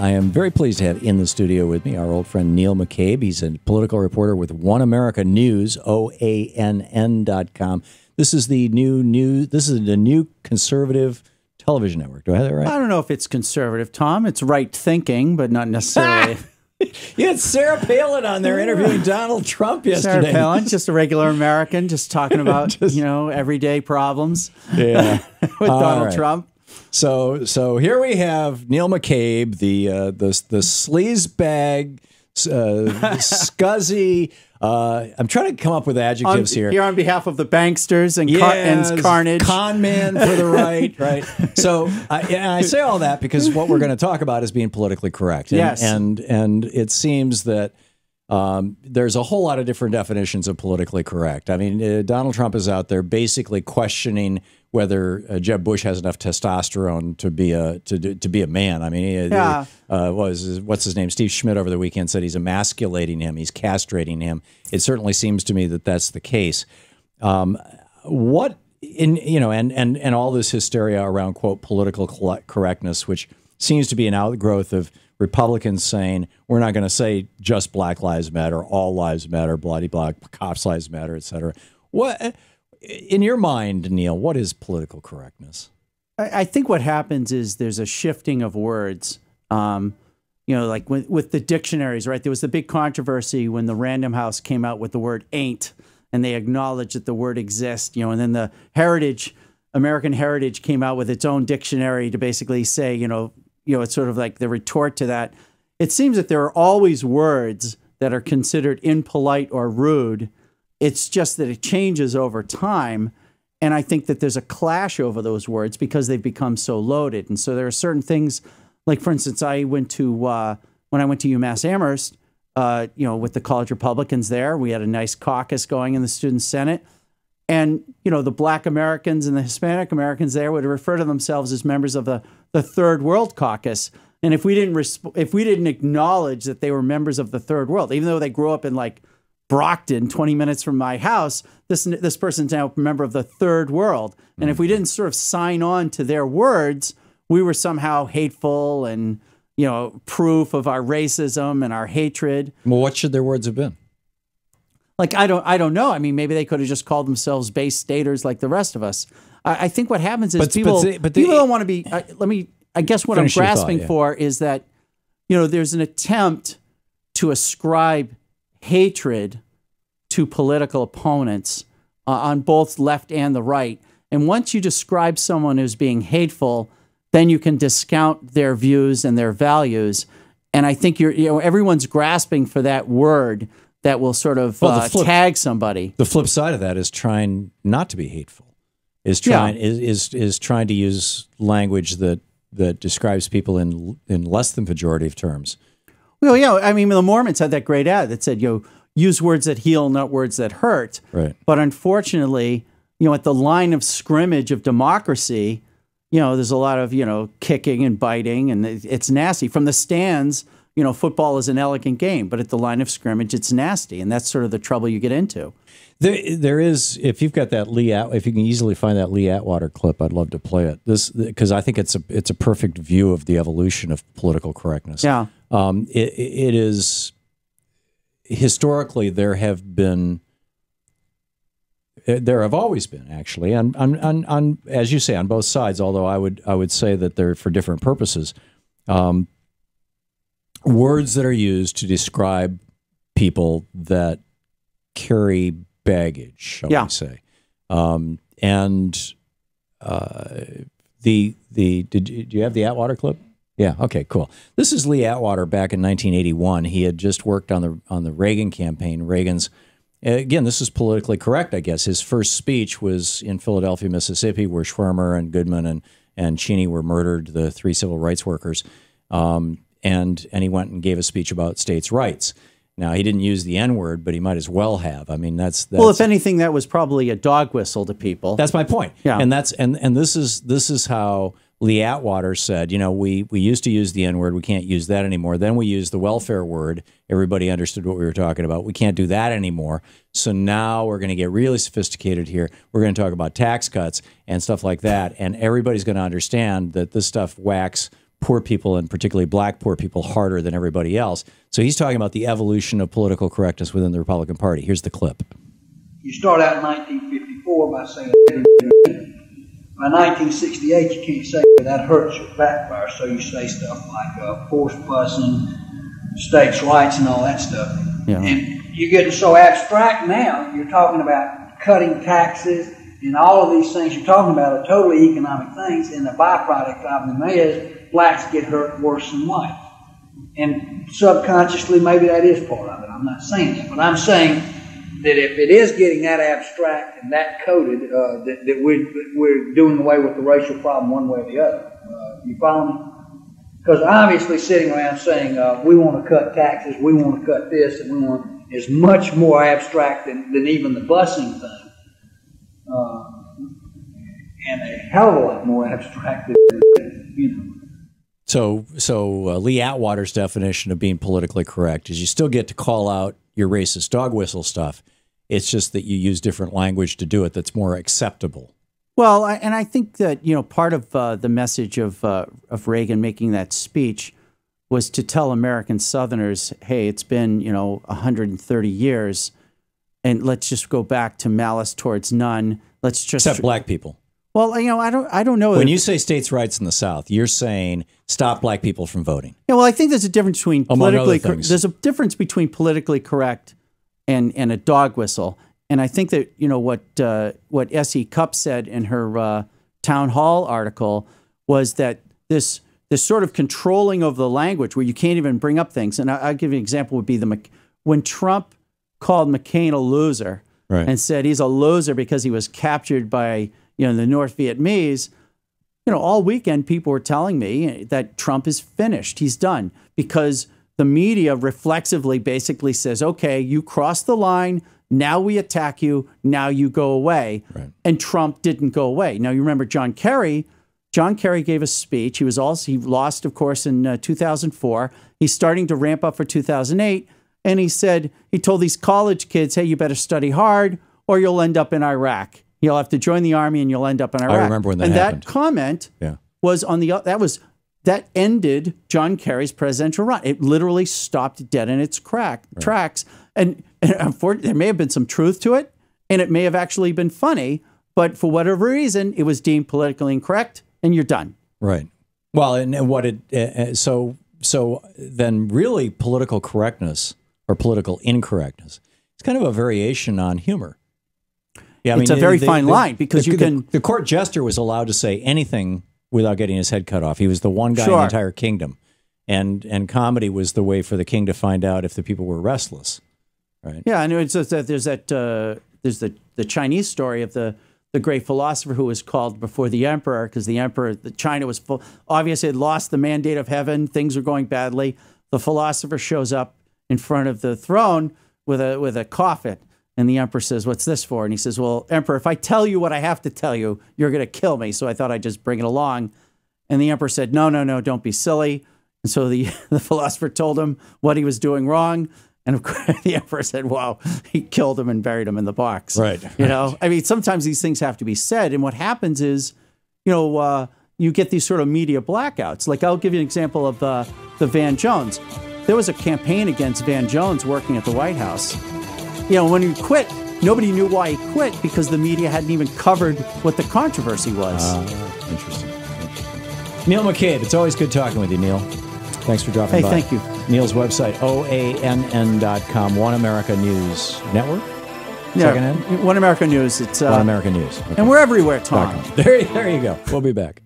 I am very pleased to have in the studio with me our old friend Neil McCabe. He's a political reporter with One America News, OANN.com. This is the new conservative television network. Do I have that right? I don't know if it's conservative, Tom. It's right thinking, but not necessarily. You had Sarah Palin on there interviewing Donald Trump yesterday. Sarah Palin, just a regular American, just talking about everyday problems. Yeah, with Donald Trump. So here we have Neil McCabe, the sleazebag, scuzzy. I'm trying to come up with adjectives here. Here on behalf of the banksters and carnage, con man for the right, right. So I say all that because what we're going to talk about is being politically correct. Yes, and it seems that there's a whole lot of different definitions of politically correct. I mean, Donald Trump is out there basically questioning whether Jeb Bush has enough testosterone to be a man. I mean, what's his name? Steve Schmidt over the weekend said he's emasculating him, he's castrating him. It certainly seems to me that that's the case. And all this hysteria around quote political correctness, which seems to be an outgrowth of Republicans saying we're not going to say just Black Lives Matter, all lives matter, bloody black, cops' lives matter, et cetera. What? In your mind, Neil, what is political correctness? I think what happens is there's a shifting of words. Like with the dictionaries, right? There was the big controversy when the Random House came out with the word ain't, and they acknowledged that the word exists, and then the American Heritage came out with its own dictionary to basically say, it's sort of like the retort to that. It seems that there are always words that are considered impolite or rude. It's just that it changes over time. And I think that there's a clash over those words because they've become so loaded. And so there are certain things, like, for instance, when I went to UMass Amherst, with the college Republicans there, we had a nice caucus going in the Student Senate. And, the Black Americans and the Hispanic Americans there would refer to themselves as members of the Third World Caucus. And if we didn't acknowledge that they were members of the Third World, even though they grew up in like Brockton, 20 minutes from my house, this person's now a member of the Third World. And if we didn't sort of sign on to their words, we were somehow hateful and, proof of our racism and our hatred. Well, what should their words have been? Like, I don't know. I mean, maybe they could have just called themselves base staters like the rest of us. I think what happens is people don't want to be, I guess what I'm grasping for is that, there's an attempt to ascribe hatred to political opponents on both left and the right. And once you describe someone as being hateful, then you can discount their views and their values. And I think everyone's grasping for that word that will sort of tag somebody. The flip side of that is trying not to be hateful. Is trying to use language that describes people in less than pejorative terms. Well, yeah, I mean, the Mormons had that great ad that said, use words that heal, not words that hurt. Right. But unfortunately, at the line of scrimmage of democracy, there's a lot of, kicking and biting, and it's nasty. From the stands, football is an elegant game, but at the line of scrimmage, it's nasty. And that's sort of the trouble you get into. There is, if you've got that if you can easily find that Lee Atwater clip, I'd love to play it. Because I think it's a perfect view of the evolution of political correctness. Yeah. It is, historically, there have always been, actually, on as you say, on both sides, although I would say that they're for different purposes, words that are used to describe people that carry baggage, shall we say. Do you have the Atwater clip? Yeah. Okay. Cool. This is Lee Atwater back in 1981. He had just worked on the Reagan campaign. Reagan's, again, this is politically correct, I guess. His first speech was in Philadelphia, Mississippi, where Schwimmer and Goodman and Cheney were murdered, the three civil rights workers. And he went and gave a speech about states' rights. Now, he didn't use the N-word, but he might as well have. I mean, that's well, if anything, that was probably a dog whistle to people. That's my point. Yeah. And this is how Lee Atwater said, we used to use the N-word. We can't use that anymore. Then we used the welfare word. Everybody understood what we were talking about. We can't do that anymore. So now we're going to get really sophisticated here. We're going to talk about tax cuts and stuff like that. And everybody's going to understand that this stuff whacks poor people, and particularly black poor people, harder than everybody else. So he's talking about the evolution of political correctness within the Republican Party. Here's the clip. You start out in 1954 by saying, by 1968 you can't say that hurts your backfire, so you say stuff like forced busing, states' rights, and all that stuff. Yeah. And you're getting so abstract now, you're talking about cutting taxes, and all of these things you're talking about are totally economic things, and the byproduct of them is blacks get hurt worse than whites. And subconsciously, maybe that is part of it. I'm not saying that, but I'm saying that if it is getting that abstract and that coded, that we're doing away with the racial problem one way or the other. You follow me? Because obviously sitting around saying we want to cut taxes, we want to cut this, and we want is much more abstract than even the busing thing. And a hell of a lot more abstract than, you know. So Lee Atwater's definition of being politically correct is you still get to call out your racist dog whistle stuff. It's just that you use different language to do it that's more acceptable. Well, and I think that, you know, part of the message of Reagan making that speech was to tell American Southerners, hey, it's been, you know, 130 years, and let's just go back to malice towards none. Let's just except black people. Well, you know, I don't know. When you say states' rights in the South, you're saying stop black people from voting. Yeah, well, I think there's a difference between there's a difference between politically correct and a dog whistle. And I think that, you know, what S.E. Cupp said in her town hall article was that this sort of controlling of the language where you can't even bring up things. And I'll give you an example would be when Trump called McCain a loser, right, and said he's a loser because he was captured by, you know, the North Vietnamese. You know, all weekend people were telling me that Trump is finished. He's done, because the media reflexively basically says, okay, you crossed the line. Now we attack you. Now you go away. Right. And Trump didn't go away. Now, you remember John Kerry. John Kerry gave a speech. He lost, of course, in 2004. He's starting to ramp up for 2008. And he told these college kids, hey, you better study hard or you'll end up in Iraq. You'll have to join the army and you'll end up in Iraq. I remember when that happened. And that comment was that ended John Kerry's presidential run. It literally stopped dead in its tracks. And unfortunately, there may have been some truth to it, and it may have actually been funny, but for whatever reason, it was deemed politically incorrect, and you're done. Right. Well, and what so then really political correctness or political incorrectness is kind of a variation on humor. Yeah, it's a very fine line, because the court jester was allowed to say anything without getting his head cut off. He was the one guy in the entire kingdom, and comedy was the way for the king to find out if the people were restless, right? Yeah, I know. It's just that there's the Chinese story of the great philosopher who was called before the emperor, because China was obviously had lost the mandate of heaven. Things were going badly. The philosopher shows up in front of the throne with a coffin. And the emperor says, what's this for? And he says, well, emperor, if I tell you what I have to tell you, you're going to kill me. So I thought I'd just bring it along. And the emperor said, no, don't be silly. And so the philosopher told him what he was doing wrong. And of course, the emperor said, wow, he killed him and buried him in the box. Right. You know, I mean, sometimes these things have to be said. And what happens is, you know, you get these sort of media blackouts. Like, I'll give you an example of the Van Jones. There was a campaign against Van Jones working at the White House. You know, when he quit, nobody knew why he quit, because the media hadn't even covered what the controversy was. Interesting. Neil McCabe, it's always good talking with you, Neil. Thanks for dropping by. Hey, thank you. Neil's website, OANN.com, One America News Network. Yeah, One America News. It's One America News. Okay. And we're everywhere, Tom. There you go. We'll be back.